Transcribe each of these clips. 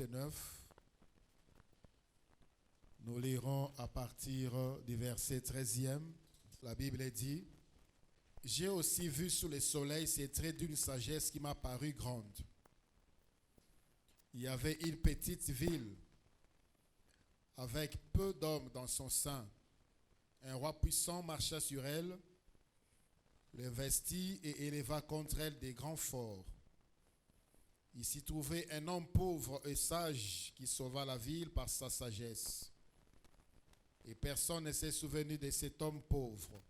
9. Nous lirons à partir du verset 13e. La Bible dit: J'ai aussi vu sous le soleil ces traits d'une sagesse qui m'a paru grande. Il y avait une petite ville avec peu d'hommes dans son sein. Un roi puissant marcha sur elle, l'investit et éleva contre elle des grands forts. Il s'y trouvait un homme pauvre et sage qui sauva la ville par sa sagesse. Et personne ne s'est souvenu de cet homme pauvre.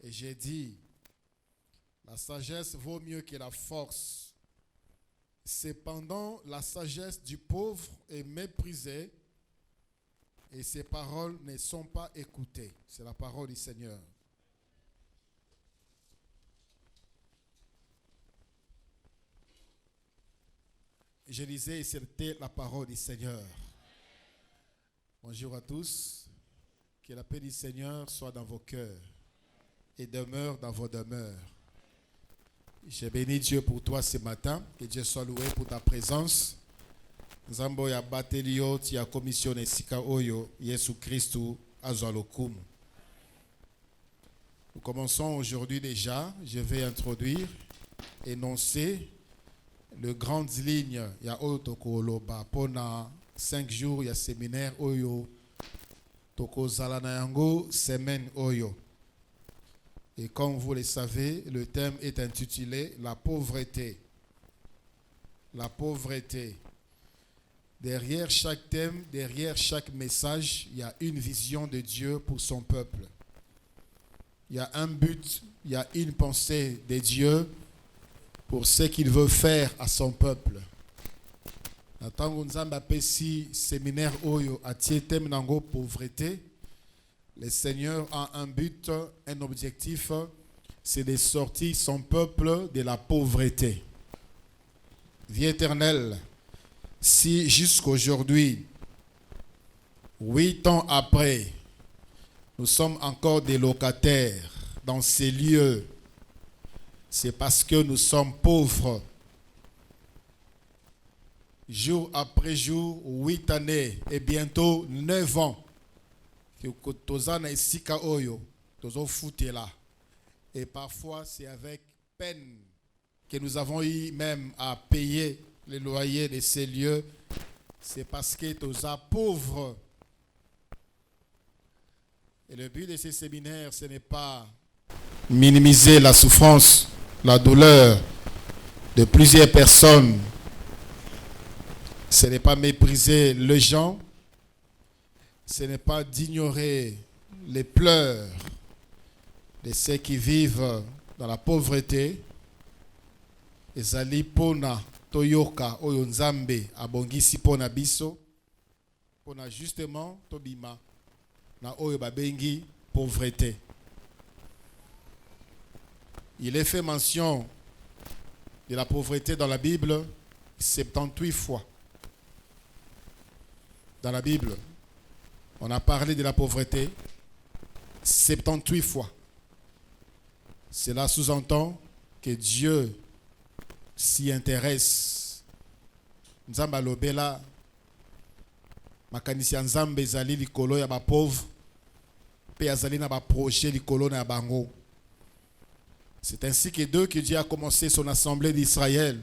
Et j'ai dit: la sagesse vaut mieux que la force. Cependant, la sagesse du pauvre est méprisée et ses paroles ne sont pas écoutées. C'est la parole du Seigneur. Je lisais et c'était la parole du Seigneur. Bonjour à tous. Que la paix du Seigneur soit dans vos cœurs et demeure dans vos demeures. Je bénis Dieu pour toi ce matin. Que Dieu soit loué pour ta présence. Nzambo ya batelio tia commission esika oyo Yesu Christu azalokumu. Nous commençons aujourd'hui déjà. Je vais introduire, énoncer les grandes lignes. Il y a oyo tokoloba pona 5 jours, il y a séminaire oyo tokozala na yango semaine oyo. Et comme vous le savez, le thème est intitulé La pauvreté. La pauvreté. Derrière chaque thème, derrière chaque message, il y a une vision de Dieu pour son peuple. Il y a un but, il y a une pensée de Dieu pour ce qu'il veut faire à son peuple. Natango nzamba pesi séminaire oyo atie thème nango pauvreté. Le Seigneur a un but, un objectif, c'est de sortir son peuple de la pauvreté. Vie éternelle, si jusqu'aujourd'hui, 8 ans après, nous sommes encore des locataires dans ces lieux, c'est parce que nous sommes pauvres. Jour après jour, 8 années et bientôt 9 ans. Et parfois, c'est avec peine que nous avons eu même à payer le loyer de ces lieux. C'est parce que nous sommes pauvres. Et le but de ces séminaires, ce n'est pas minimiser la souffrance, la douleur de plusieurs personnes. Ce n'est pas mépriser les gens. Ce n'est pas d'ignorer les pleurs de ceux qui vivent dans la pauvreté. Ezali pona toyoka oyo nzambe abongisi pona biso pona justement tobima na oyo babengi pauvreté. Il est fait mention de la pauvreté dans la Bible 78 fois. Dans la Bible, on a parlé de la pauvreté 78 fois. Cela sous-entend que Dieu s'y intéresse. Nzamba lobela makanisi ya nzambe ezali likolo ya ba pauvre pe azali na ba projet likolo na bango. C'est ainsi que Dieu a commencé son assemblée d'Israël.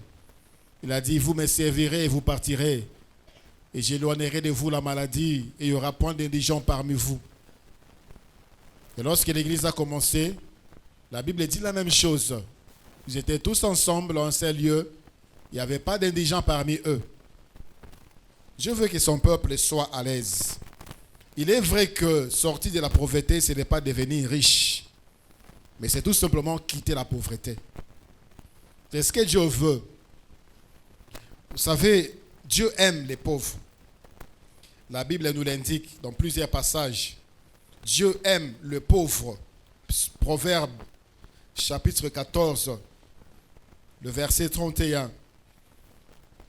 Il a dit: vous me servirez et vous partirez. Et j'éloignerai de vous la maladie, et il n'y aura point d'indigents parmi vous. Et lorsque l'Église a commencé, la Bible dit la même chose. Ils étaient tous ensemble dans un seul lieu. Il n'y avait pas d'indigents parmi eux. Je veux que son peuple soit à l'aise. Il est vrai que sortir de la pauvreté, ce n'est pas devenir riche. Mais c'est tout simplement quitter la pauvreté. C'est ce que Dieu veut. Vous savez, Dieu aime les pauvres. La Bible nous l'indique dans plusieurs passages. Dieu aime le pauvre. Proverbe, chapitre 14, le verset 31.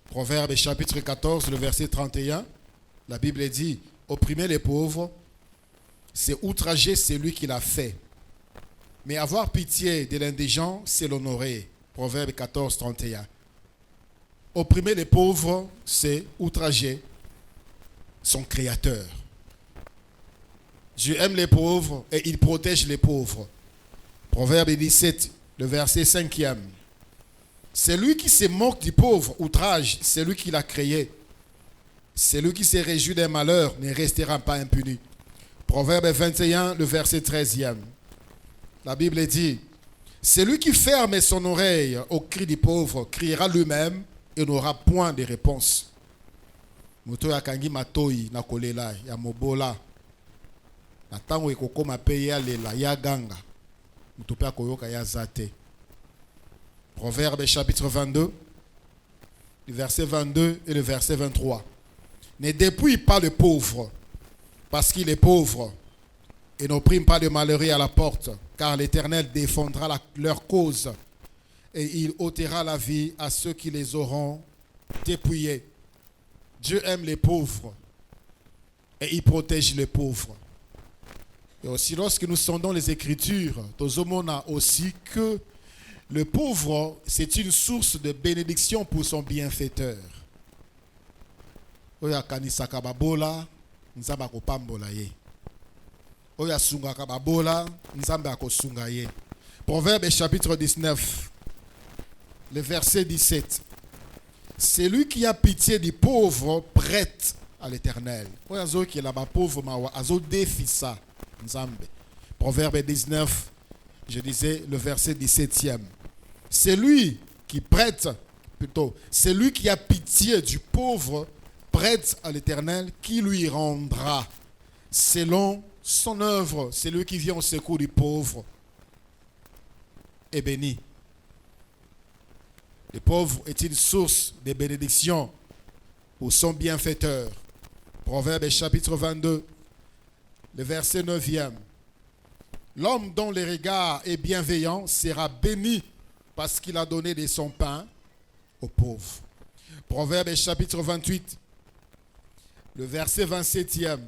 Proverbe, chapitre 14, le verset 31. La Bible dit: opprimer les pauvres, c'est outrager celui qui l'a fait. Mais avoir pitié de l'indigent, c'est l'honorer. Proverbe 14, 31. Opprimer les pauvres, c'est outrager son créateur. Dieu aime les pauvres et il protège les pauvres. Proverbe 17, le verset 5e. Celui qui se moque du pauvre outrage, c'est lui qui l'a créé. Celui qui se réjouit des malheurs ne restera pas impuni. Proverbe 21, le verset 13e. La Bible dit, celui qui ferme son oreille au cri du pauvre criera lui-même et n'aura point de réponse. Moto ya kangi matoi na kolela ya mobola. Na tango ekokoma pe ya lela ya ganga. Moto pe akoyoka ya zate. Proverbe chapitre 22, le verset 22 et le verset 23. Ne dépouille pas le pauvre, parce qu'il est pauvre, et n'opprime pas le malheureux à la porte, car l'Éternel défendra leur cause, et il ôtera la vie à ceux qui les auront dépouillés. Dieu aime les pauvres, et il protège les pauvres. Et aussi, lorsque nous sondons les Écritures, nous avons aussi que le pauvre, c'est une source de bénédiction pour son bienfaiteur. Oya kanisaka babola, nzamba kopambola ye. Oya sungaka babola, nzamba akosunga ye. Proverbe chapitre 19, le verset 17. Celui qui a pitié du pauvre prête à l'Éternel. Oya zo qui est là-bas pauvre mawa, azo défisa nzambe. Proverbe 19, je disais le verset 17e. Celui qui prête, plutôt, celui qui a pitié du pauvre prête à l'Éternel qui lui rendra selon son œuvre. Celui qui vient au secours du pauvre est béni. Le pauvre est une source de bénédiction pour son bienfaiteur. Proverbe chapitre 22, le verset 9e. L'homme dont le regard est bienveillant sera béni parce qu'il a donné de son pain aux pauvres. Proverbe chapitre 28, le verset 27e.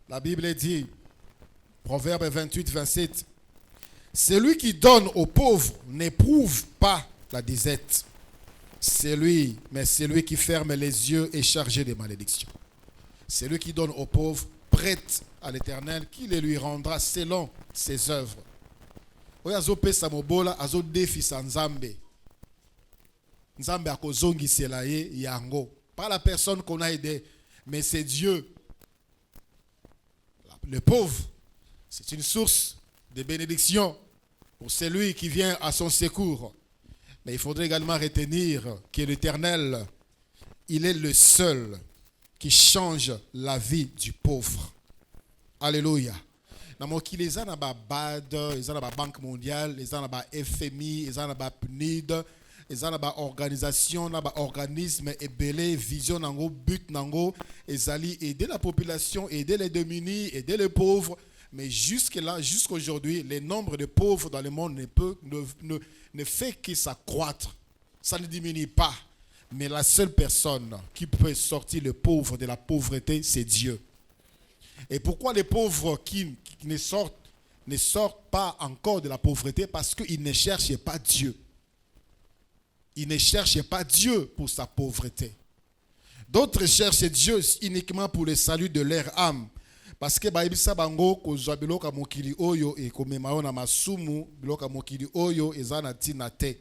La Bible dit, Proverbe 28, 27, celui qui donne aux pauvres n'éprouve pas la disette. Mais celui qui ferme les yeux est chargé de malédiction. Celui qui donne aux pauvres prête à l'Éternel qui les lui rendra selon ses œuvres. Oyazo pesa mobola azo defi sa nzambe. Nzambe akozongi selaye yango. Pas la personne qu'on a aidé, mais c'est Dieu. Le pauvre, c'est une source de bénédiction pour celui qui vient à son secours. Mais il faudrait également retenir que l'Éternel, il est le seul qui change la vie du pauvre. Alléluia. Dans mon qui les a na ba BAD, les a na ba Banque mondiale, les a na ba FMI, les a na ba PNUD, les a na ba organisation, na ba organisme et belé vision nango but nango ezali aider la population, aider les démunis, aider les pauvres. Mais jusque-là, jusqu'aujourd'hui, le nombre de pauvres dans le monde ne fait que s'accroître. Ça ne diminue pas. Mais la seule personne qui peut sortir le pauvre de la pauvreté, c'est Dieu. Et pourquoi les pauvres qui ne sortent pas encore de la pauvreté? Parce qu'ils ne cherchent pas Dieu. Ils ne cherchent pas Dieu pour sa pauvreté. D'autres cherchent Dieu uniquement pour le salut de leur âme. Parce que baibisa bango kozwa biloka mokili oyo et komemao na masumu biloka mokili oyo ezana tina te.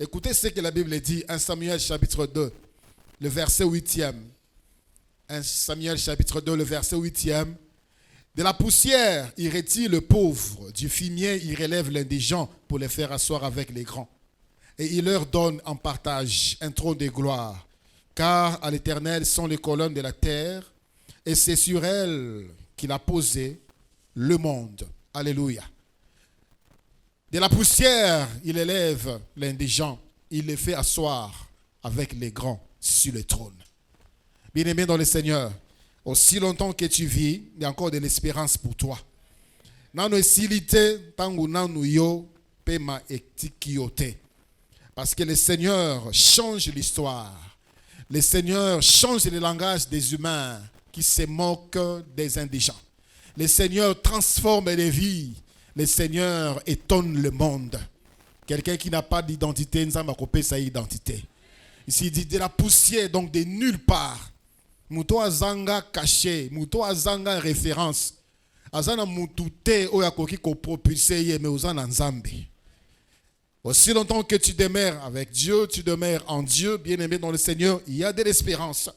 Écoutez ce que la Bible dit, 1 Samuel chapitre 2, le verset 8e. 1 Samuel chapitre 2, le verset 8e. De la poussière, il retire le pauvre. Du fumier, il relève l'indigent pour les faire asseoir avec les grands. Et il leur donne en partage un trône de gloire. Car à l'Éternel sont les colonnes de la terre, et c'est sur elles qu'il a posé le monde. Alléluia. De la poussière, il élève l'indigent. Il les fait asseoir avec les grands sur le trône. Bien-aimé dans le Seigneur, aussi longtemps que tu vis, il y a encore de l'espérance pour toi. Parce que le Seigneur change l'histoire. Le Seigneur change le langage des humains qui se moquent des indigents. Le Seigneur transforme les vies. Le Seigneur étonne le monde. Quelqu'un qui n'a pas d'identité, nous avons coupé sa identité. Ici, il dit de la poussière, donc de nulle part. Muto azanga caché, muto azanga référence. Azana mutute oyakoki ko propulser ye, mais ozana nzambe. Aussi longtemps que tu demeures avec Dieu, tu demeures en Dieu, bien-aimé dans le Seigneur, il y a de l'espérance.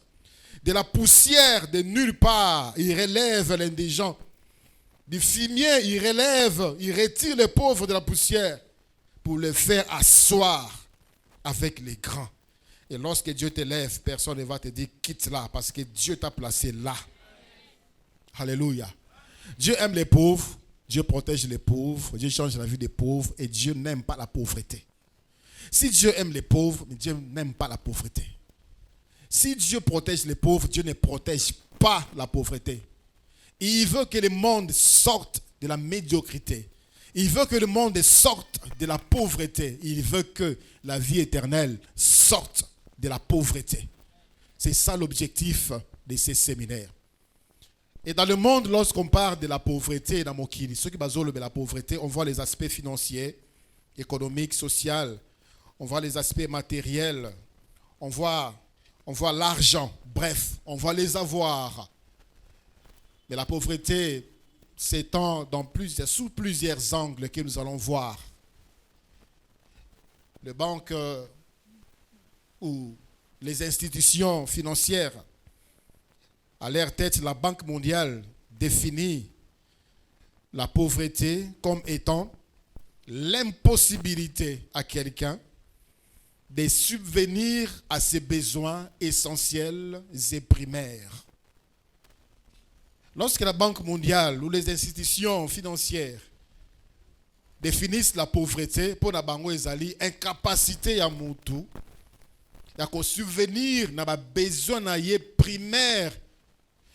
De la poussière de nulle part, il relève l'indigent. Du fumier, il relève, il retire les pauvres de la poussière pour les faire asseoir avec les grands. Et lorsque Dieu t'élève, personne ne va te dire quitte là parce que Dieu t'a placé là. Alléluia. Dieu aime les pauvres, Dieu protège les pauvres, Dieu change la vie des pauvres et Dieu n'aime pas la pauvreté. Si Dieu aime les pauvres, mais Dieu n'aime pas la pauvreté. Si Dieu protège les pauvres, Dieu ne protège pas la pauvreté. Il veut que le monde sorte de la médiocrité. Il veut que le monde sorte de la pauvreté. Il veut que la vie éternelle sorte de la pauvreté. C'est ça l'objectif de ces séminaires. Et dans le monde, lorsqu'on parle de la pauvreté, dans mon kili, ceux qui basent de la pauvreté, on voit les aspects financiers, économiques, sociaux, on voit les aspects matériels, on voit l'argent, bref, on voit les avoirs. Mais la pauvreté s'étend sous plusieurs angles que nous allons voir. Les banques ou les institutions financières, à leur tête, la Banque mondiale définit la pauvreté comme étant l'impossibilité à quelqu'un de subvenir à ses besoins essentiels et primaires. Lorsque la Banque mondiale ou les institutions financières définissent la pauvreté, pour la bango ezali incapacité à mutu, ya ko subvenir na ba besoin na ye primaire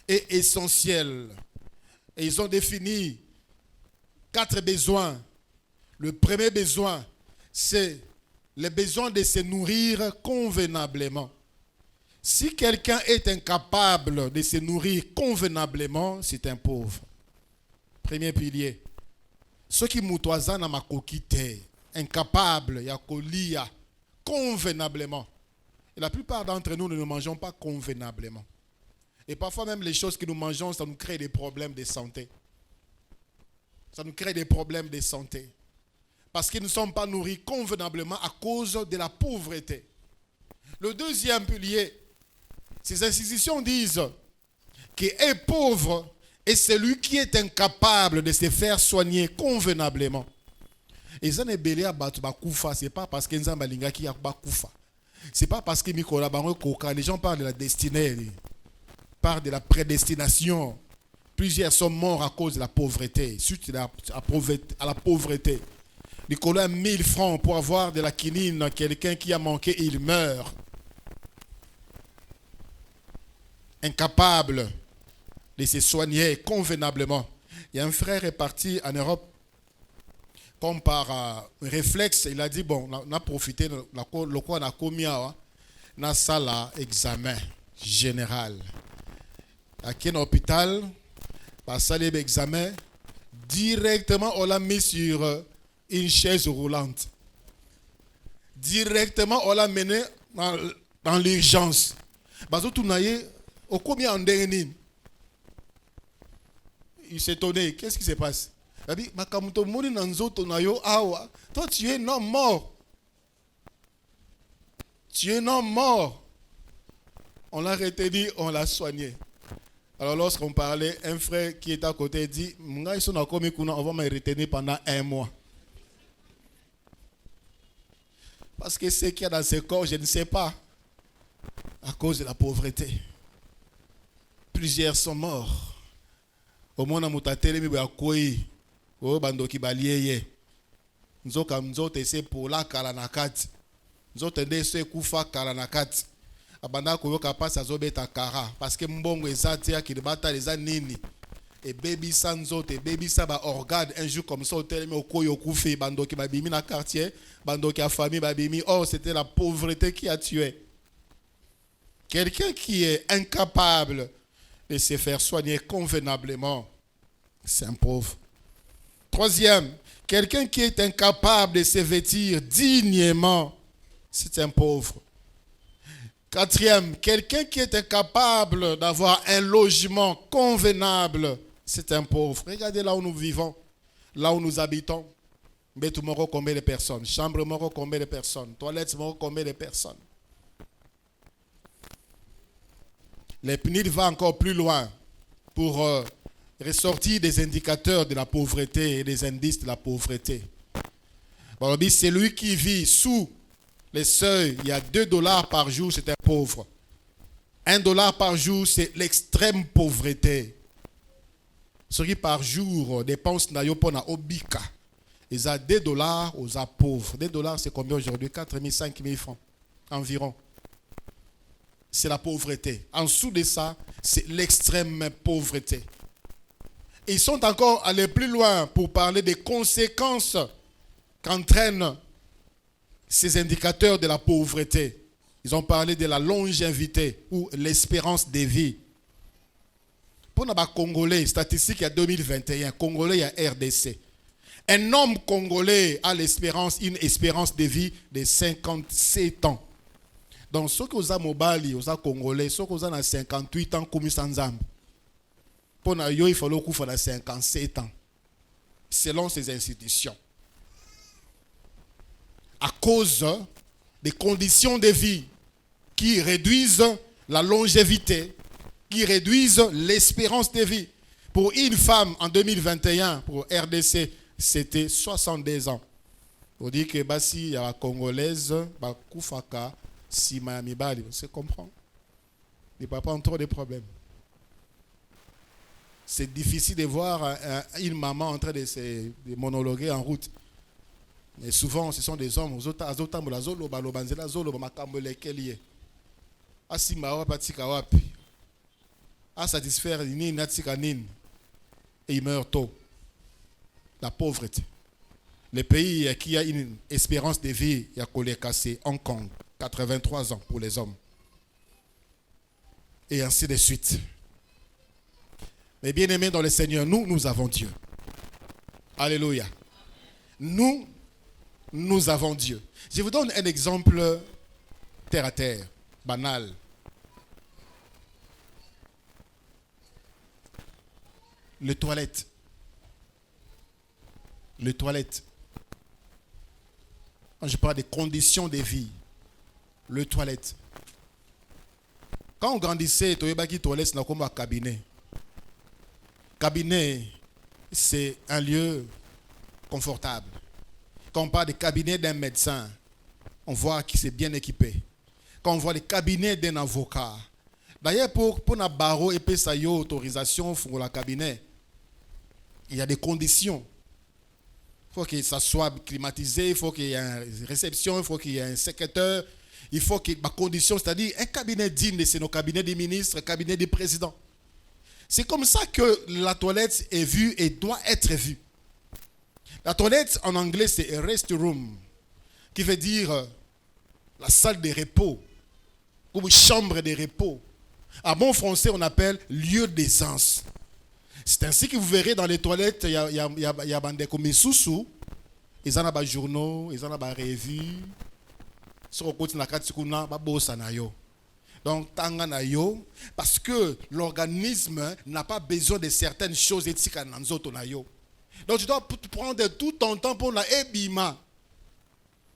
et essentiel. Et ils ont défini 4 besoins. Le premier besoin, c'est le besoin de se nourrir convenablement. Si quelqu'un est incapable de se nourrir convenablement, c'est un pauvre. Premier pilier. Ceux qui moutoisent na makokite, incapable, ya kolia convenablement. Et la plupart d'entre nous ne mangeons pas convenablement. Et parfois même les choses que nous mangeons, ça nous crée des problèmes de santé. Ça nous crée des problèmes de santé. Parce que nous ne sommes pas nourris convenablement à cause de la pauvreté. Le deuxième pilier, ces institutions disent qu'un pauvre est celui qui est incapable de se faire soigner convenablement. Et ça n'est c'est pas parce que nous avons c'est pas parce que les gens parlent de la destinée, parlent de la prédestination. Plusieurs sont morts à cause de la pauvreté, suite à la pauvreté. Nicolas a 1000 francs pour avoir de la quinine, quelqu'un qui a manqué, il meurt. Incapable de se soigner convenablement. Il y a un frère est parti en Europe, comme par réflexe, il a dit, bon, on a profité, le quoi on a commis, on a ça là, examen général. À quel hôpital, par ça l'examen, directement on l'a mis sur une chaise roulante. Directement on l'a mené dans l'urgence. Au combien en dernier? Il s'est étonné. Qu'est-ce qui se passe? Il a dit, toi tu es un homme mort. Tu es un homme mort. On l'a retenu, on l'a soigné. Alors lorsqu'on parlait, un frère qui est à côté dit, on va me retenir pendant 1 mois. Parce que ce qu'il y a dans ce corps, je ne sais pas. À cause de la pauvreté. Plusieurs sont morts. Au moins, on a été oh, bandoki baliye. Nzoka mzote se pola kala nakati. Nzote nde se kufa kala nakati. Abanda koyoka pasa zobeta kara. Parce que mbongo ezati ya kilibata leza nini. Et baby sa nzote, baby sa ba organe. Un jour comme ça, au tel me koyo kufi. Bandoki babimi na quartier. Bandoki a famille babimi. Oh, c'était la pauvreté qui a tué. Quelqu'un qui est incapable de se faire soigner convenablement, c'est un pauvre. Troisième, quelqu'un qui est incapable de se vêtir dignement, c'est un pauvre. Quatrième, quelqu'un qui est incapable d'avoir un logement convenable, c'est un pauvre. Regardez là où nous vivons, là où nous habitons. Betu moro, combien de personnes? Chambre moro, combien de personnes? Toilette moro, combien de personnes? Les PNID va encore plus loin pour ressortir des indicateurs de la pauvreté et des indices de la pauvreté. Bon, on dit celui qui vit sous les seuils, il y a $2 par jour, c'est un pauvre. $1 par jour, c'est l'extrême pauvreté. Ce qui par jour dépense na yo pona obika. Ils ont $2 aux pauvres. $2, c'est combien aujourd'hui? 4 000, 5 000 francs environ. C'est la pauvreté. En dessous de ça, c'est l'extrême pauvreté. Ils sont encore allés plus loin pour parler des conséquences qu'entraînent ces indicateurs de la pauvreté. Ils ont parlé de la longévité ou l'espérance de vie. Pour les Congolais, statistique il y a 2021, Congolais il y a RDC. Un homme congolais a une espérance de vie de 57 ans. Donc, ceux qui ont mobali, aux Congolais, ceux qui ont 58 ans, comme sans pour nous, il faut le coup de 57 ans, selon ces institutions. À cause des conditions de vie qui réduisent la longévité, qui réduisent l'espérance de vie. Pour une femme en 2021, pour RDC, c'était 62 ans. On dit que si il y a la Congolaise, Koufaka, si Miami Bali, c'est comprendre. Il n'y a pas trop de problèmes. C'est difficile de voir une maman en train de monologuer en route. Mais souvent, ce sont des hommes. À satisfaire, et ils meurent tôt. La pauvreté. Les pays qui a une espérance de vie, il y a collé cassé, Hong Kong, 83 ans pour les hommes. Et ainsi de suite. Mais bien aimés dans le Seigneur, nous avons Dieu. Alléluia. Nous avons Dieu. Je vous donne un exemple terre à terre, banal. Les toilettes. Les toilettes. Quand je parle des conditions de vie, les toilettes. Quand on grandissait, tu avais une toilette, c'est comme un cabinet. Cabinet, c'est un lieu confortable. Quand on parle du cabinet d'un médecin, on voit qu'il s'est bien équipé. Quand on voit le cabinet d'un avocat, d'ailleurs, pour un barreau et ça y autorisation pour le cabinet, il y a des conditions. Il faut que ça soit climatisé, il faut qu'il y ait une réception, il faut qu'il y ait un secrétaire, il faut qu'il y ait des conditions, c'est-à-dire un cabinet digne, c'est nos cabinets des ministres, un cabinet des présidents. C'est comme ça que la toilette est vue et doit être vue. La toilette en anglais c'est restroom, qui veut dire la salle de repos, ou chambre de repos. En bon français on appelle lieu d'aisance. C'est ainsi que vous verrez dans les toilettes, il y a des comme sous, ils ont des journaux, ils ont des revues. Sur le côté de la carte, donc, parce que l'organisme n'a pas besoin de certaines choses éthiques. Donc, tu dois prendre tout ton temps pour la ébima.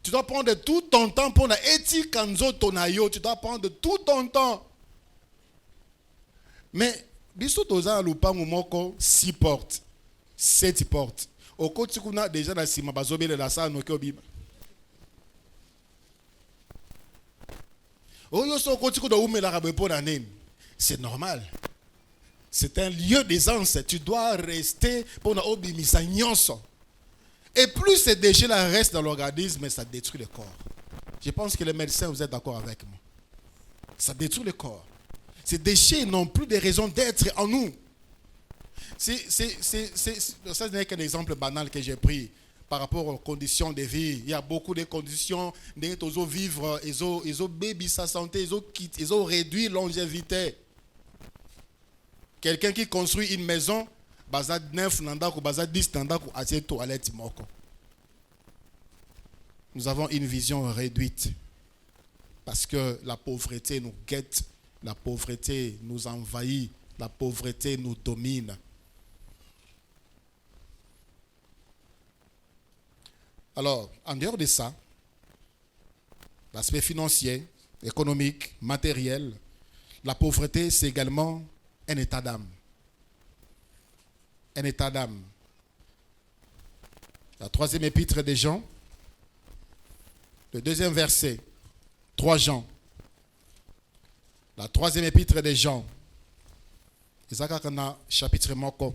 Tu dois prendre tout ton temps pour la éthique. Tu dois prendre tout ton temps. Mais, biso toza lupango moko 6 portes, 7 portes. Au côté kuna déjà na sima bazobele la sa noki obiba. Oyo so côté kuna umela ka bepo na nini. C'est normal. C'est un lieu d'aisance, tu dois rester pour na obimisa nyonso. Et plus ces déchets là restent dans l'organisme, ça détruit le corps. Je pense que les médecins vous êtes d'accord avec moi. Ça détruit le corps. Ces déchets n'ont plus de raison d'être en nous. Ça n'est qu'un exemple banal que j'ai pris par rapport aux conditions de vie. Il y a beaucoup de conditions de vivre, ils ont baby sa santé, ils ont réduit longévité. Quelqu'un qui construit une maison, bazar 9 nandaku, bazar 10 nandaku, à cette toilette moko. Nous avons une vision réduite. Parce que la pauvreté nous guette, la pauvreté nous envahit, la pauvreté nous domine. Alors, en dehors de ça, l'aspect financier, économique, matériel, la pauvreté, c'est également un état d'âme. Un état d'âme. La 3e épître des Jean, le 2e verset, 3 Jean. La 3e épître des Jean. Chapitre moko.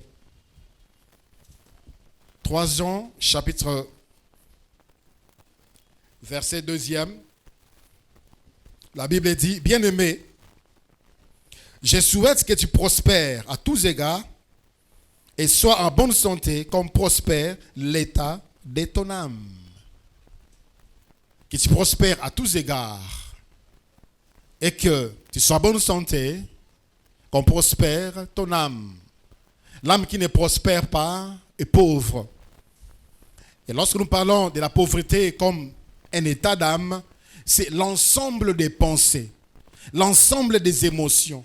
3 Jean, chapitre verset 2e. La Bible dit, bien-aimé, je souhaite que tu prospères à tous égards et sois en bonne santé comme prospère l'état de ton âme. Que tu prospères à tous égards et que tu sois en bonne santé comme prospère ton âme. L'âme qui ne prospère pas est pauvre. Et lorsque nous parlons de la pauvreté comme un état d'âme, c'est l'ensemble des pensées, l'ensemble des émotions,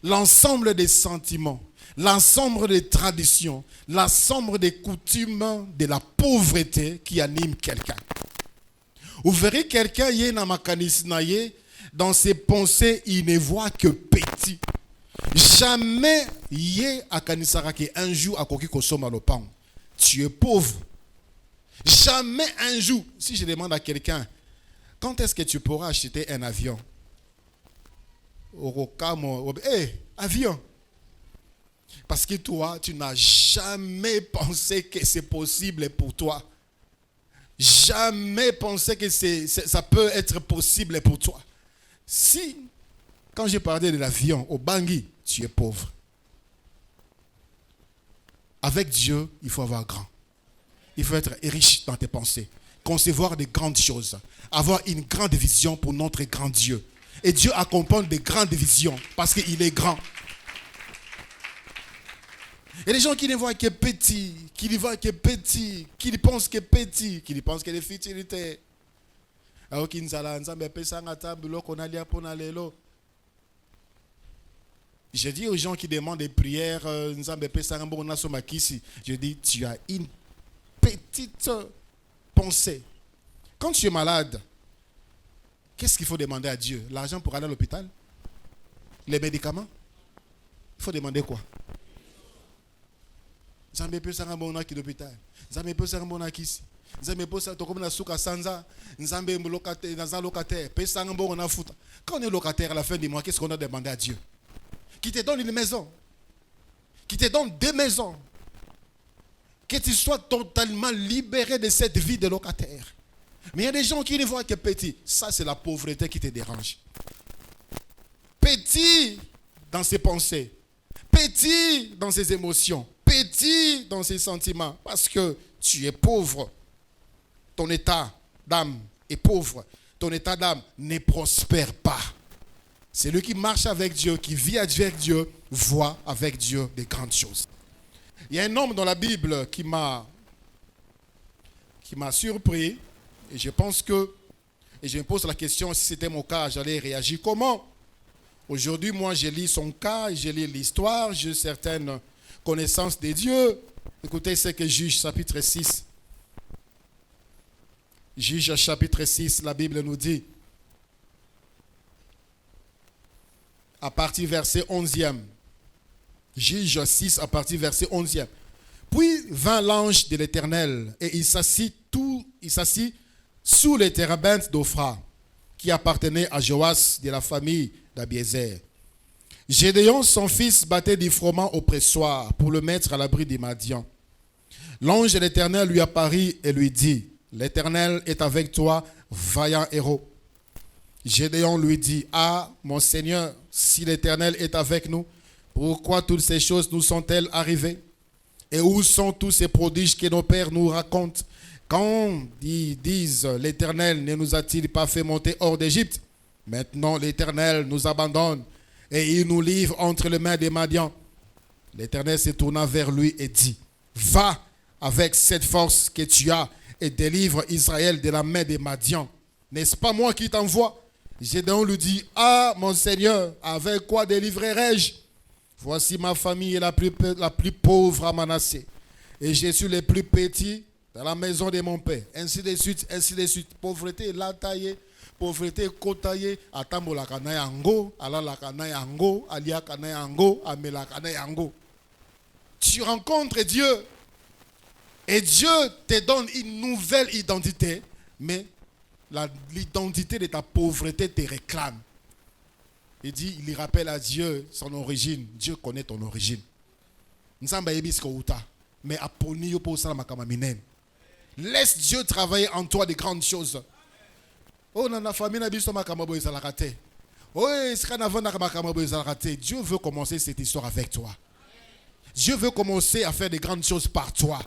l'ensemble des sentiments, l'ensemble des traditions, l'ensemble des coutumes de la pauvreté qui anime quelqu'un. Vous verrez quelqu'un dans ses pensées, il ne voit que petit. Jamais un jour à koki kosoma le pain. Tu es pauvre. Jamais un jour, si je demande à quelqu'un, quand est-ce que tu pourras acheter un avion? Avion. Parce que toi, tu n'as jamais pensé que c'est possible pour toi. Jamais pensé que ça peut être possible pour toi. Si, quand j'ai parlé de l'avion au Bangui, tu es pauvre. Avec Dieu, il faut avoir grand. Il faut être riche dans tes pensées. Concevoir de grandes choses. Avoir une grande vision pour notre grand Dieu. Et Dieu accompagne des grandes visions parce qu'il est grand. Il y a des gens qui ne voient que petit, qui ne voient que petit, qui ne pensent que petit, qui ne pensent que des futilités. Je dis aux gens qui demandent des prières, je dis, tu as une petite pensée. Quand tu es malade, qu'est-ce qu'il faut demander à Dieu? L'argent pour aller à l'hôpital? Les médicaments? Il faut demander quoi? Nzambe pe sanga mbona ki l'hôpital. Nzambe pe sanga mbona kisi. Nzambe pe sanga tokomi na suka sanza. Nzambe locataire, naza locataire. Pe sanga mbona futa. Quand on est locataire à la fin du mois, qu'est-ce qu'on a demandé à Dieu? Qui te donne une maison. Qui te donne 2 maisons. Que tu sois totalement libéré de cette vie de locataire. Mais il y a des gens qui ne voient que petit. Ça, c'est la pauvreté qui te dérange. Petit dans ses pensées. Petit dans ses émotions. Petit dans ses sentiments. Parce que tu es pauvre. Ton état d'âme est pauvre. Ton état d'âme ne prospère pas. Celui qui marche avec Dieu, qui vit avec Dieu, voit avec Dieu des grandes choses. Il y a un homme dans la Bible qui m'a surpris. Et je pense que, et je me pose la question, si c'était mon cas, j'allais réagir comment? Aujourd'hui, moi, je lis son cas, je lis l'histoire, j'ai certaines connaissances de Dieu. Écoutez ce que Juge chapitre 6. Juge chapitre 6, la Bible nous dit, à partir verset 11e. Juge 6, à partir verset 11e. Puis vint l'ange de l'Éternel, et il s'assit sous les térébintes d'Ophra, qui appartenait à Joas de la famille d'Abiézer. Gédéon, son fils, battait du froment au pressoir pour le mettre à l'abri des Madians. L'ange de l'Éternel lui apparut et lui dit, « L'Éternel est avec toi, vaillant héros. » Gédéon lui dit, « Ah, mon Seigneur, si l'Éternel est avec nous, pourquoi toutes ces choses nous sont-elles arrivées? Et où sont tous ces prodiges que nos pères nous racontent? Quand ils disent, l'Éternel ne nous a-t-il pas fait monter hors d'Égypte? Maintenant l'Éternel nous abandonne et il nous livre entre les mains des Madians. » L'Éternel se tourna vers lui et dit, « Va avec cette force que tu as et délivre Israël de la main des Madians. N'est-ce pas moi qui t'envoie? Gédéon lui dit, ah mon Seigneur, avec quoi délivrerai-je? Voici ma famille est la plus pauvre à Manassé. Et je suis le plus petit dans la maison de mon père. Ainsi de suite, ainsi de suite. Pauvreté la taillée, pauvreté kotaye, atambola kana yango, alala kana yango, alia kana yango, amela kana yango. Tu rencontres Dieu et Dieu te donne une nouvelle identité, mais l'identité de ta pauvreté te réclame. Il dit, il rappelle à Dieu son origine. Dieu connaît ton origine. Mais laisse Dieu travailler en toi de grandes choses. Oh, dans la famille, Dieu veut commencer cette histoire avec toi. Dieu veut commencer à faire de grandes choses par toi.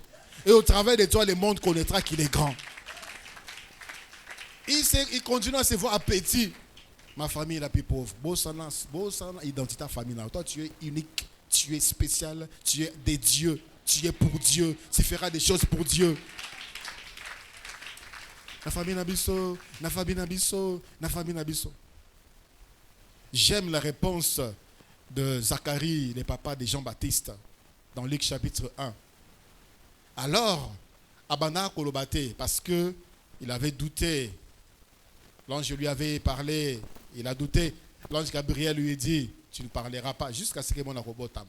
Et au travers de toi, le monde connaîtra qu'il est grand. Il continue à se voir petit. Ma famille est la plus pauvre. Bossana, identité famille. Toi, tu es unique, tu es spécial, tu es de Dieu, tu es pour Dieu, tu feras des choses pour Dieu. La famille Nabiso, la famille Nabiso, la famille Nabiso. J'aime la réponse de Zacharie, le papa de Jean-Baptiste, dans Luc chapitre 1. Alors, Abana Kolobate, parce que il avait douté. L'ange lui avait parlé, il a douté. L'ange Gabriel lui a dit, tu ne parleras pas jusqu'à ce que mon abotam.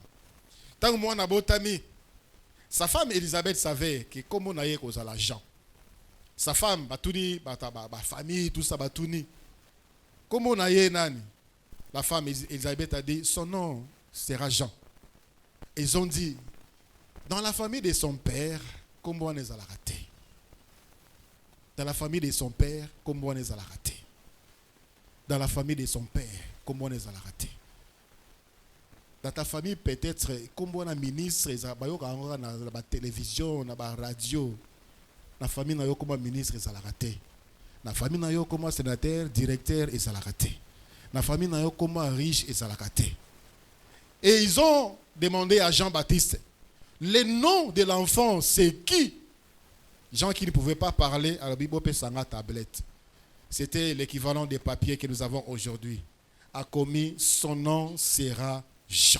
Tant que mon abotami, sa femme Elisabeth savait que comme on a eu cause à l'argent. Sa femme, Batouni, famille, tout ça, Batouni. Comme on a eu nani, la femme Elisabeth a dit, son nom sera Jean. Ils ont dit, dans la famille de son père, comment on est à la rater? Dans la famille de son père, comment on est à la rater? Dans la famille de son père, comment on est à la rater? Dans ta famille, peut-être, comment on a ministre, dans la télévision, dans la radio. Dans la famille, comment ministre est à la rater? Dans la famille, comment sénateur, directeur est à la rater? Dans la famille, comment riche est à la rater? Et ils ont demandé à Jean-Baptiste, le nom de l'enfant, c'est qui? Jean qui ne pouvait pas parler, à la Bible, Sanga tablette. C'était l'équivalent des papiers que nous avons aujourd'hui. A commis, son nom sera Jean.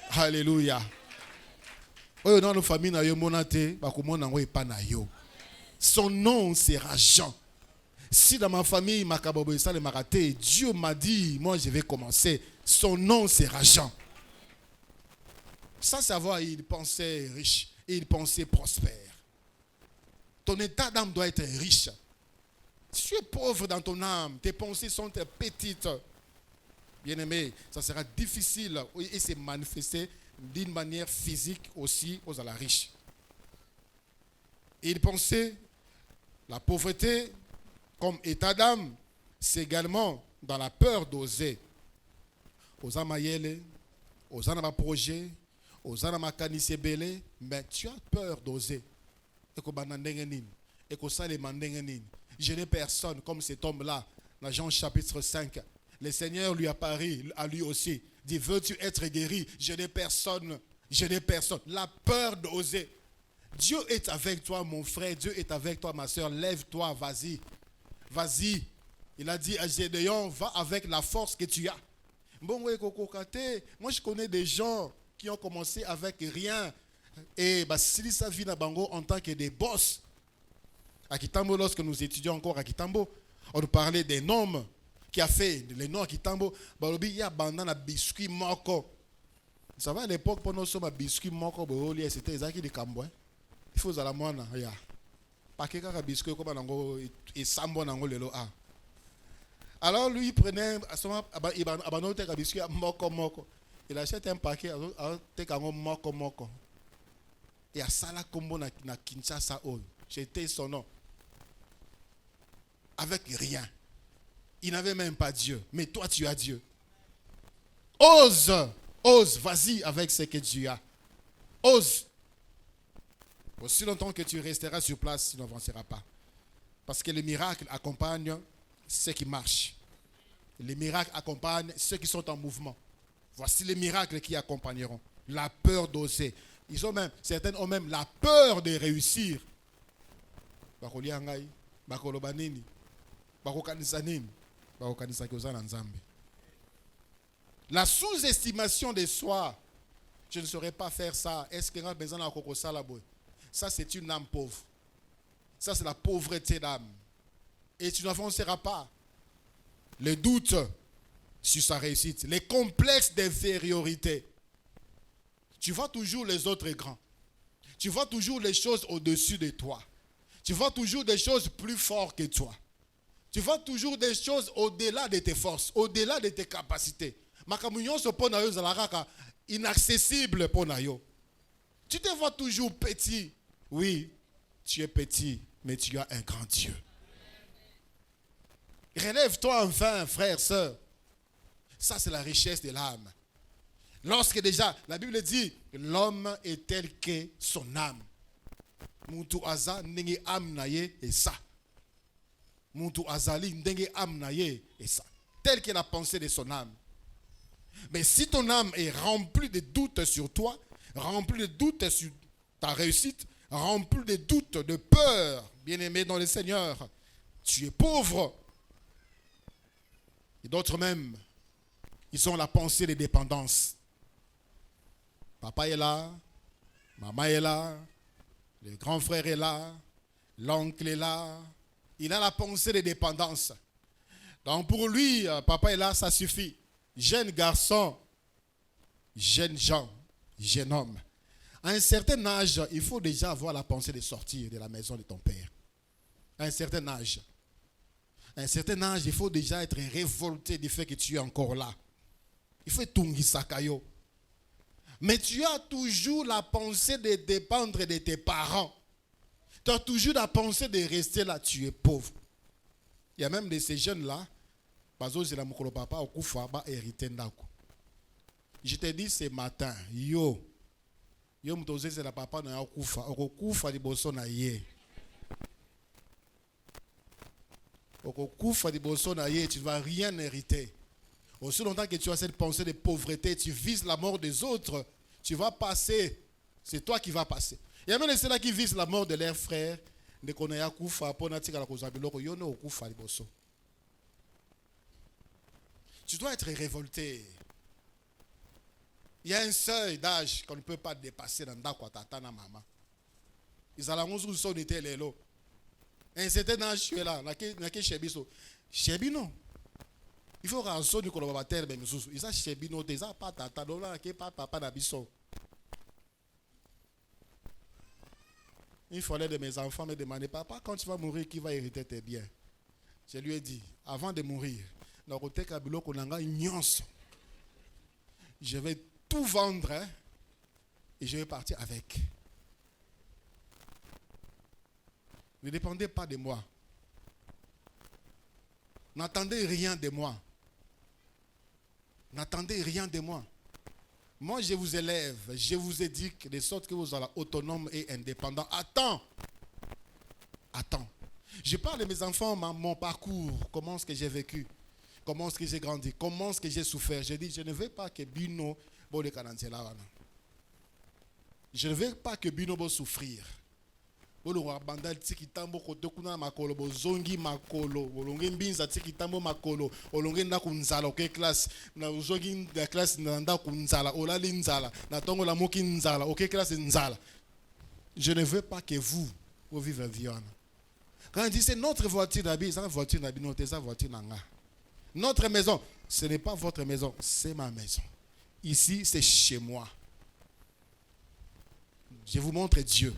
Alléluia. Son nom sera Jean. Si dans ma famille, Dieu m'a dit, moi je vais commencer, son nom sera Jean. Sans savoir, il pensait riche, il pensait prospère. Ton état d'âme doit être riche. Si tu es pauvre dans ton âme, tes pensées sont petites. Bien-aimé, ça sera difficile et se manifester d'une manière physique aussi aux la riches. Il pensait la pauvreté comme état d'âme, c'est également dans la peur d'oser. Aux amayele, aux anama projet, aux anama kanise belé, mais tu as peur d'oser. Et que banandengenin, et que ça les mandengenin. Je n'ai personne comme cet homme-là, dans Jean chapitre 5. Le Seigneur lui apparaît à lui aussi. Dit, veux-tu être guéri? Je n'ai personne. Je n'ai personne. La peur d'oser. Dieu est avec toi, mon frère. Dieu est avec toi, ma soeur. Lève-toi, vas-y. Vas-y. Il a dit à Gédéon, va avec la force que tu as. Bon, moi, je connais des gens qui ont commencé avec rien. Et si ça vit dans Bango en tant que des boss. À Kitambo, lorsque nous étudions encore à Kitambo, on nous parlait d'un homme qui a fait les noms à Kitambo. Il y a un biscuit moko. Ça va à l'époque, pour nous, un biscuit moko, c'était exactement des Cambo. Il faut la moine. Pas que un biscuit comme un et sambo nango lelo a. Alors lui, il prenait un biscuit moko. Il achète un paquet, il a moko. Et à Sala Kombo na Kinshasa, j'étais son nom. Avec rien. Il n'avait même pas Dieu. Mais toi, tu as Dieu. Ose, vas-y avec ce que tu as. Ose. Aussi longtemps que tu resteras sur place, tu n'avanceras pas. Parce que les miracles accompagnent ceux qui marchent. Les miracles accompagnent ceux qui sont en mouvement. Voici les miracles qui accompagneront. La peur d'oser. Certains ont même la peur de réussir. bakolia ngai, bakoloba nini, bakokanisa nini, bakokanisa koza na Nzambe. La sous-estimation de soi, je ne saurais pas faire ça. Est-ce que besoin de koko sala boy? Ça c'est une âme pauvre. Ça c'est la pauvreté d'âme. Et tu n'avanceras pas. Les doutes sur sa réussite, les complexes d'infériorité. Tu vois toujours les autres grands. Tu vois toujours les choses au-dessus de toi. Tu vois toujours des choses plus fortes que toi. Tu vois toujours des choses au-delà de tes forces, au-delà de tes capacités. Makamunyon se pona yo zalaraka inaccessible pona yo. Tu te vois toujours petit. Oui, tu es petit, mais tu as un grand Dieu. Relève-toi enfin, frère, sœur. Ça, c'est la richesse de l'âme. Lorsque déjà, la Bible dit, l'homme est tel que son âme. Muntu aza ndenge âme naye et ça. Muntu azali ndenge âme naye et ça. Tel que la pensée de son âme. Mais si ton âme est remplie de doutes sur toi, remplie de doutes sur ta réussite, remplie de doutes, de peur, bien-aimé dans le Seigneur, tu es pauvre. Et d'autres même, ils ont la pensée de dépendance. Papa est là, maman est là, le grand frère est là, l'oncle est là. Il a la pensée de dépendance. Donc pour lui, papa est là, ça suffit. Jeune garçon, jeune gens, jeune homme. À un certain âge, il faut déjà avoir la pensée de sortir de la maison de ton père. À un certain âge. À un certain âge, il faut déjà être révolté du fait que tu es encore là. Il faut tungi sakayo. Mais tu as toujours la pensée de dépendre de tes parents. Tu as toujours la pensée de rester là, tu es pauvre. Il y a même de ces jeunes-là, je te dis ce matin, yo mtoze c'est la papa na okufa, okufa liboso na ye. Okufa liboso na ye, tu ne vas rien hériter. Aussi longtemps que tu as cette pensée de pauvreté, tu vises la mort des autres, tu vas passer. C'est toi qui vas passer. Il y a même ceux-là qui visent la mort de leurs frères. Tu dois être révolté. Il y a un seuil d'âge qu'on ne peut pas dépasser dans Dakwa Tata na maman. Ils allaient nous sont été les lots. Un certain âge, tu es là. Shebino. Il faut rançonner du collaborateur, mais ils ont Shebino, ils n'ont pas Tata, pas papa d'Abisso. Il fallait de mes enfants me demander, papa, quand tu vas mourir, qui va hériter tes biens? Je lui ai dit, avant de mourir, je vais tout vendre et je vais partir avec. Ne dépendez pas de moi. N'attendez rien de moi. N'attendez rien de moi. Moi, je vous élève, je vous éduque de sorte que vous soyez autonome et indépendant. Attends. Je parle de mes enfants, mon parcours, comment est-ce que j'ai vécu, comment est-ce que j'ai grandi, comment est-ce que j'ai souffert. Je dis, je ne veux pas que Bino bole kananzela. Je ne veux pas que Bino bole souffrir. Bolo bandal tiki tambo kote kuna makolo bozongi makolo bolonge mbinza tiki tambo makolo olonge nda kunzala ok classe na uzongi da classe na nda kunzala olali nzala na tongo la moki nzala ok classe nzala. Je ne veux pas que vous vivez viande. Quand on dit c'est notre voiture d'habit, c'est la voiture d'habit, non, c'est sa voiture nanga. Notre maison, ce n'est pas votre maison, c'est ma maison. Ici, c'est chez moi. Je vous montre Dieu.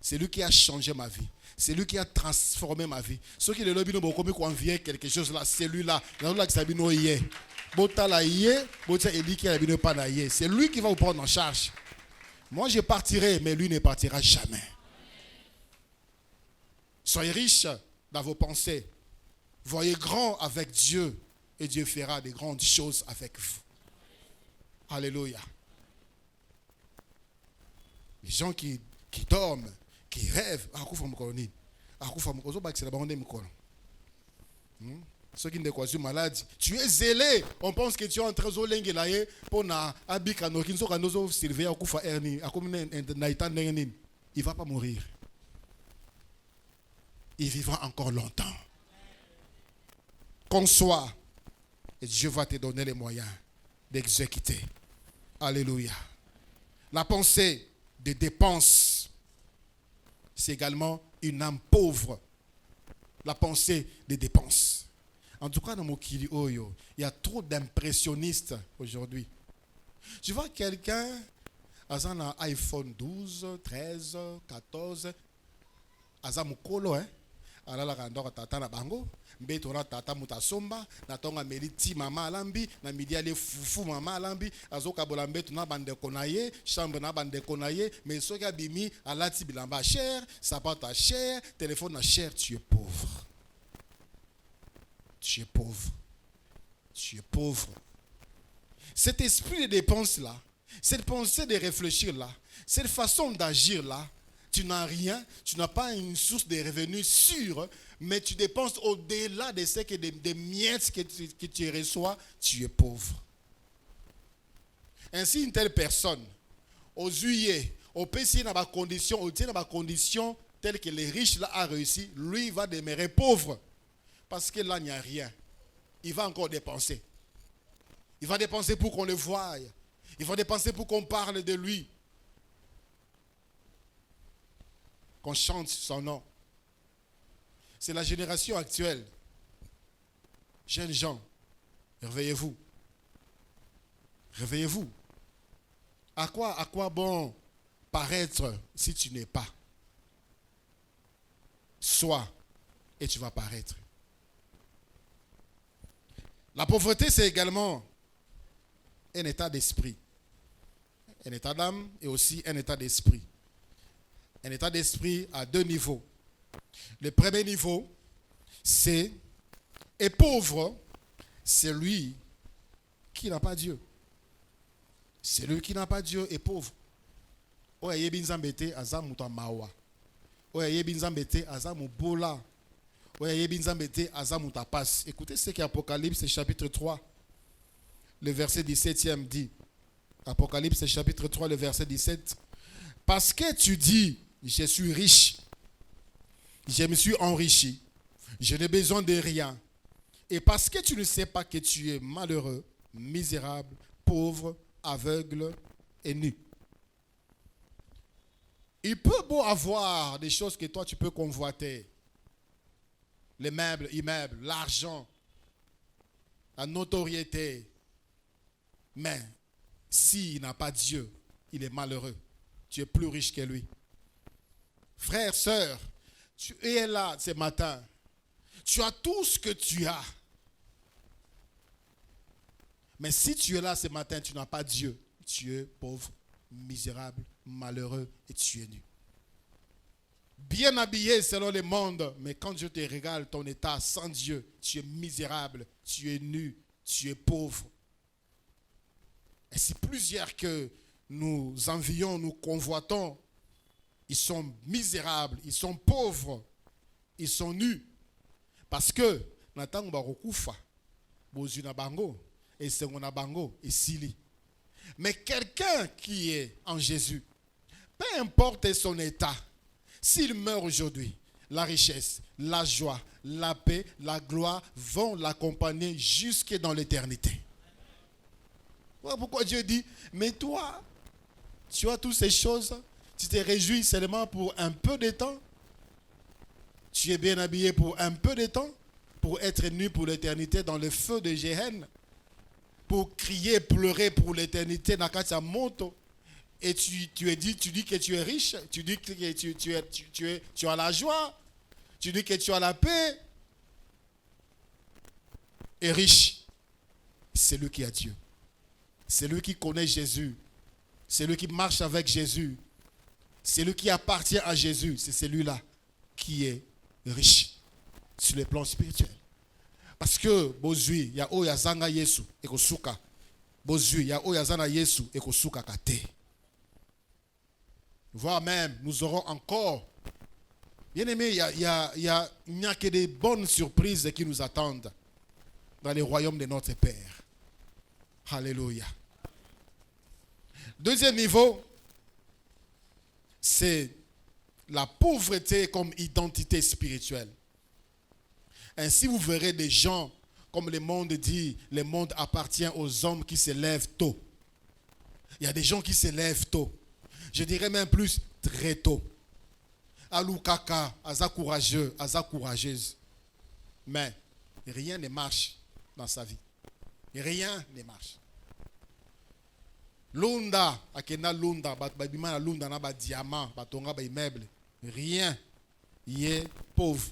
C'est lui qui a changé ma vie. C'est lui qui a transformé ma vie. Ceux qui le lobby n'ont pas convié quelque chose là, c'est lui là. C'est lui qui va vous prendre en charge. Moi, je partirai, mais lui ne partira jamais. Soyez riches dans vos pensées. Voyez grand avec Dieu et Dieu fera de grandes choses avec vous. Alléluia. Les gens qui dorment, qui rêvent, ceux qui ne croient malade, tu es zélé. On pense que tu es en train de l'engueulayer pour n'abikano qui ne sont pas Sylvia Akufa Erni, il ne va pas mourir. il vivra encore longtemps. Conçois et Dieu va te donner les moyens d'exécuter. Alléluia. La pensée de dépenses, c'est également une âme pauvre. La pensée des dépenses. En tout cas, dans Mokili Oyo, il y a trop d'impressionnistes aujourd'hui. Tu vois quelqu'un, a un iPhone 12, 13, 14, aza mukolo, alala kandora tata na bango, mbeto na tata mutasomba, na tonga meliti mama alambi, na midi ale fufu mama alambi, azoka bola mbeto na bande konaye, chambre na bande konaye, mais soki abimi alati bilamba cher, sapata cher, téléphone na cher, tu es pauvre. Tu es pauvre. Tu es pauvre. Cet esprit de dépense là, cette pensée de réfléchir là, cette façon d'agir là, tu n'as rien, tu n'as pas une source de revenus sûre, mais tu dépenses au-delà de ce que des miettes que tu reçois, tu es pauvre. Ainsi, une telle personne, aux juillet, au PC, dans ma condition, telle que les riches là a réussi, lui il va demeurer pauvre. Parce que là, il n'y a rien. Il va encore dépenser. Il va dépenser pour qu'on le voie. Il va dépenser pour qu'on parle de lui. Qu'on chante son nom. C'est la génération actuelle. Jeunes gens, réveillez-vous. Réveillez-vous. À quoi bon paraître si tu n'es pas? Sois et tu vas paraître. La pauvreté, c'est également un état d'esprit. Un état d'âme et aussi un état d'esprit. Un état d'esprit à deux niveaux. Le premier niveau, c'est et pauvre, c'est lui qui n'a pas Dieu. C'est lui qui n'a pas Dieu et pauvre. Oya yebi nzambete aza mutu mawa. Oya yebi nzambete aza mubola. Oya yebi nzambete aza mutu passe. Écoutez ce qu'Apocalypse chapitre 3, le verset 17e dit. Apocalypse chapitre 3, le verset 17. Parce que tu dis, je suis riche, je me suis enrichi, je n'ai besoin de rien. Et parce que tu ne sais pas que tu es malheureux, misérable, pauvre, aveugle et nu. Il peut beau avoir des choses que toi tu peux convoiter. Les meubles, immeubles, l'argent, la notoriété. Mais s'il n'a pas Dieu, il est malheureux. Tu es plus riche que lui. Frère, sœur, tu es là ce matin. Tu as tout ce que tu as. Mais si tu es là ce matin, tu n'as pas Dieu. Tu es pauvre, misérable, malheureux et tu es nu. Bien habillé selon le monde, mais quand Dieu te régale ton état sans Dieu, tu es misérable, tu es nu, tu es pauvre. Et si plusieurs que nous envions, nous convoitons, ils sont misérables, ils sont pauvres, ils sont nus. Parce que, Nathan Barokufa, Bozuna Bango, et Sengona Bango, et Sili. Mais quelqu'un qui est en Jésus, peu importe son état, s'il meurt aujourd'hui, la richesse, la joie, la paix, la gloire vont l'accompagner jusque dans l'éternité. Voilà pourquoi Dieu dit, mais toi, tu as toutes ces choses, tu te réjouis seulement pour un peu de temps. Tu es bien habillé pour un peu de temps, pour être nu pour l'éternité dans le feu de Géhenne, pour crier, pleurer pour l'éternité dans Katia Moto. Et tu dis que tu es riche, tu dis que tu as la joie, tu dis que tu as la paix. Et riche, c'est lui qui a Dieu. C'est lui qui connaît Jésus. C'est lui qui marche avec Jésus. C'est lui qui appartient à Jésus. C'est celui-là qui est riche sur le plan spirituel. Parce que, bozui, il y a oyazanga Yesu et kosuka. Bozui, il y a oyazana Yesu et kosuka kate. Voire même, nous aurons encore. Bien aimé, il n'y a que des bonnes surprises qui nous attendent dans le royaume de notre Père. Alléluia. Deuxième niveau, c'est la pauvreté comme identité spirituelle. Ainsi, vous verrez des gens, comme le monde dit, le monde appartient aux hommes qui se lèvent tôt. Il y a des gens qui se lèvent tôt. Je dirais même plus, très tôt. Alou kaka, aza courageux, aza courageuse. Mais rien ne marche dans sa vie. Rien ne marche. Lunda, akena lunda, babima lunda na ba diamant, batonga ba immeuble. Rien. Il est pauvre.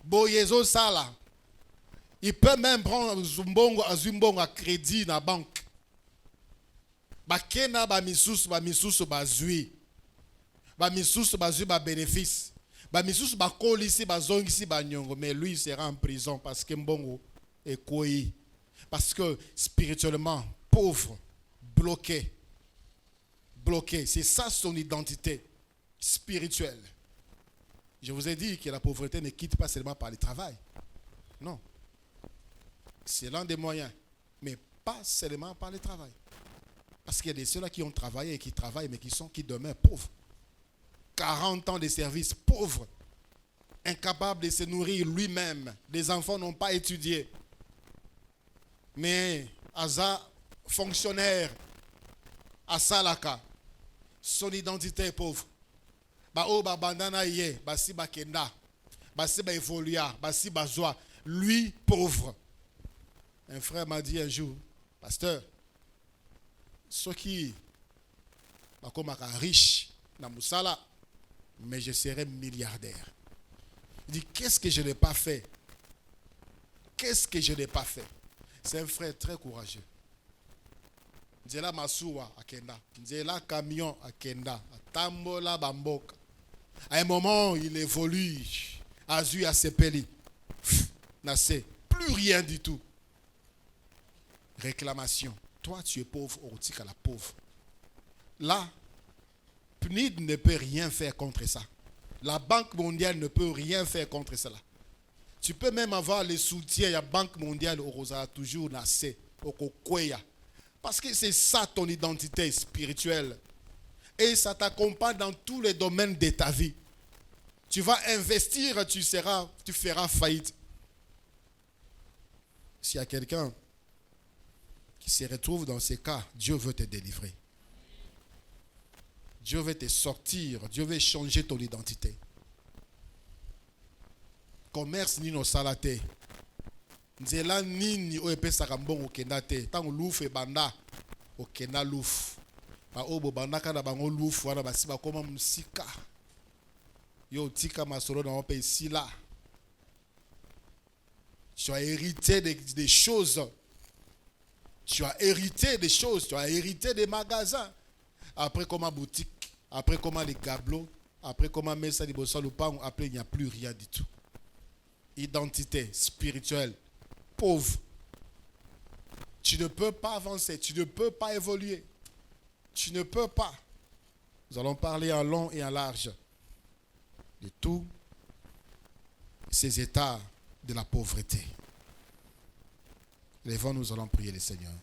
Boyezo sala. Il peut même prendre zumbongo à crédit dans la banque. Bakena ba misusu bazui. Ba misusu bazui ba bénéfice. Ba misusu ba kolisi ba zongisi ba nyongo, mais lui il sera en prison parce que mbongo est koi. Parce que spirituellement pauvre, bloqué. Bloqué, c'est ça son identité spirituelle. Je vous ai dit que la pauvreté ne quitte pas seulement par le travail. Non. C'est l'un des moyens, mais pas seulement par le travail. Parce qu'il y a des ceux-là qui ont travaillé et qui travaillent, mais qui demeurent pauvres. 40 ans de service, pauvres. Incapables de se nourrir lui-même. Les enfants n'ont pas étudié. Mais Aza, fonctionnaire, à Salaka, son identité est pauvre. Bandana ye, basi bakenda, basi ba evoluya, basi bazwa, lui pauvre. Un frère m'a dit un jour, pasteur, ceux qui sont riches, na musala, mais je serai milliardaire. Il dit, qu'est-ce que je n'ai pas fait? Qu'est-ce que je n'ai pas fait? C'est un frère très courageux. Nzela masuwa akenda, nzela camion akenda, tambola bamboka. À un moment, il évolue. Azu a sepeli. N'a plus rien du tout. Réclamation. Toi, tu es pauvre, Otika la pauvre. Là, PNID ne peut rien faire contre ça. La Banque mondiale ne peut rien faire contre cela. Tu peux même avoir le soutien de la Banque mondiale au Rosa, toujours Nassé, au Kokoya. Parce que c'est ça ton identité spirituelle. Et ça t'accompagne dans tous les domaines de ta vie. Tu vas investir, tu feras faillite. S'il y a quelqu'un qui se retrouve dans ces cas, Dieu veut te délivrer. Dieu veut te sortir. Dieu veut changer ton identité. Commerce ni no salate. Nzela nini o epesaka mbongo okenda te. Tango lufu ebanda okenda lufu. Ba obo bandaka na bango lufu wana basi bakoma musika. Yo tika masolo na ope ici là. Tu as hérité des choses. Tu as hérité des choses. Tu as hérité des magasins. Après comment boutique. Après comment les gablots. Après comment mesa di bossa lupango. Après il n'y a plus rien du tout. Identité spirituelle. Pauvre. Tu ne peux pas avancer. Tu ne peux pas évoluer. Tu ne peux pas. Nous allons parler en long et en large de tous ces états de la pauvreté. Lèvons, nous allons prier le Seigneur.